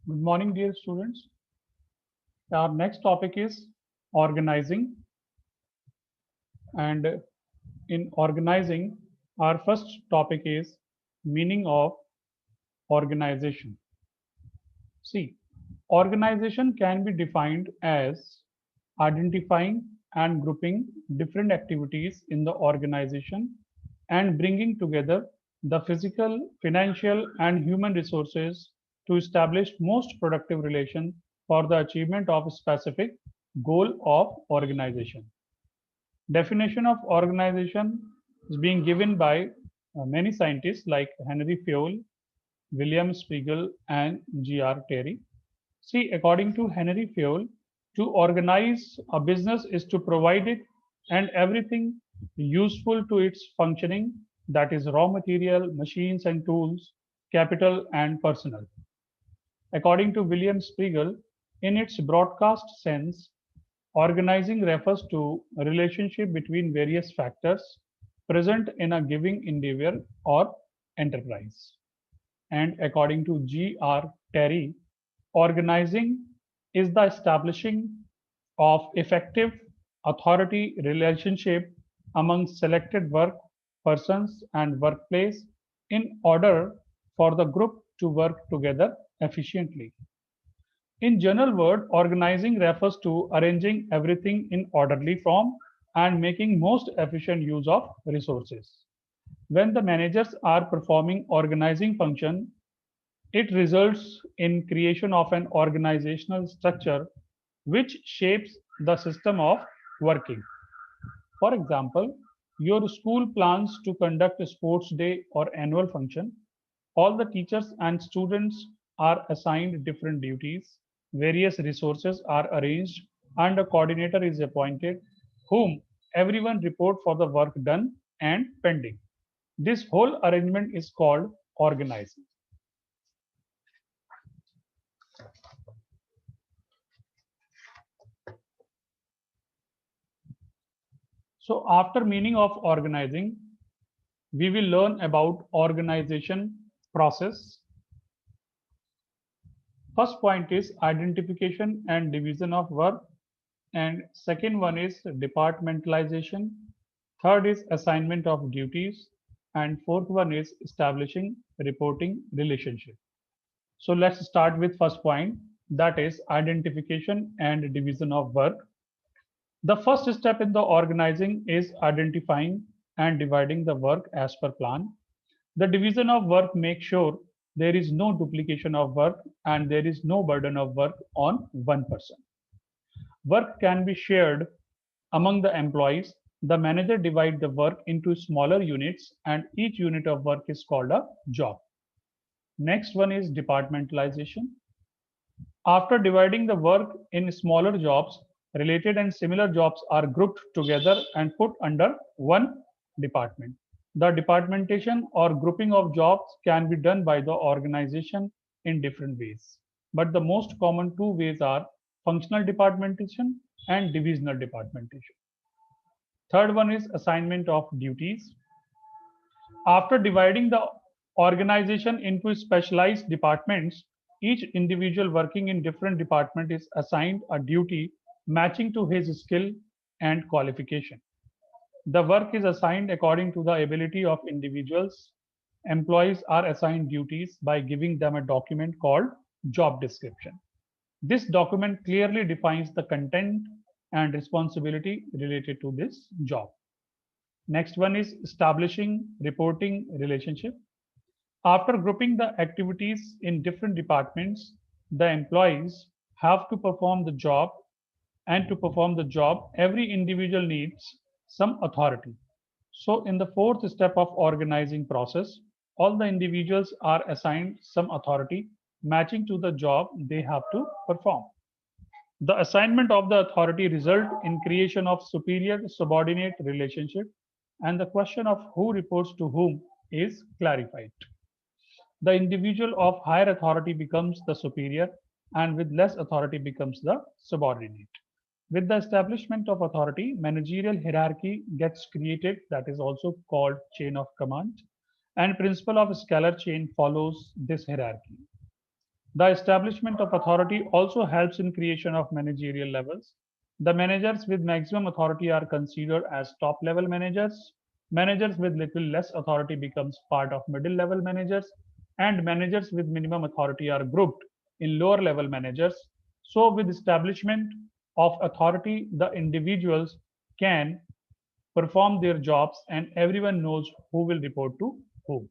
Good morning, dear students. Our next topic is organizing. And in organizing, our first topic is meaning of organization. See, organization can be defined as identifying and grouping different activities in the organization and bringing together the physical, financial, and human resources to establish most productive relation for the achievement of a specific goal of organization. Definition of organization is being given by many scientists like Henry Fayol, William Spiegel, and G.R. Terry. See, according to Henry Fayol, to organize a business is to provide it and everything useful to its functioning, that is, raw material, machines and tools, capital, and personnel. According to William Spiegel, in its broadcast sense, organizing refers to a relationship between various factors present in a given endeavor or enterprise. And according to G.R. Terry, organizing is the establishing of effective authority relationship among selected work persons and workplace in order for the group to work together efficiently. In general word, organizing refers to arranging everything in orderly form and making most efficient use of resources. When the managers are performing organizing function, it results in creation of an organizational structure which shapes the system of working. For example, your school plans to conduct a sports day or annual function. All the teachers and students are assigned different duties. Various resources are arranged and a coordinator is appointed whom everyone report for the work done and pending. This whole arrangement is called organizing. So after meaning of organizing, we will learn about organization process. First point is identification and division of work, and second one is departmentalization. Third is assignment of duties, and fourth one is establishing reporting relationship. So let's start with first point, that is identification and division of work. The first step in the organizing is identifying and dividing the work as per plan. The division of work makes sure there is no duplication of work and there is no burden of work on one person. Work can be shared among the employees. The manager divides the work into smaller units and each unit of work is called a job. Next one is departmentalization. After dividing the work in smaller jobs, related and similar jobs are grouped together and put under one department. The departmentation or grouping of jobs can be done by the organization in different ways. But the most common two ways are functional departmentation and divisional departmentation. Third one is assignment of duties. After dividing the organization into specialized departments, each individual working in different department is assigned a duty matching to his skill and qualification. The work is assigned according to the ability of individuals. Employees are assigned duties by giving them a document called job description. This document clearly defines the content and responsibility related to this job. Next one is establishing reporting relationship. After grouping the activities in different departments, the employees have to perform the job, and to perform the job, every individual needs some authority. So in the fourth step of organizing process, all the individuals are assigned some authority matching to the job they have to perform. The assignment of the authority result in creation of superior subordinate relationship, and the question of who reports to whom is clarified. The individual of higher authority becomes the superior and with less authority becomes the subordinate. With the establishment of authority, managerial hierarchy gets created, that is also called chain of command, and principle of scalar chain follows this hierarchy. The establishment of authority also helps in creation of managerial levels. The managers with maximum authority are considered as top level managers. Managers with little less authority becomes part of middle level managers, and managers with minimum authority are grouped in lower level managers. So with establishment of authority, the individuals can perform their jobs and everyone knows who will report to whom.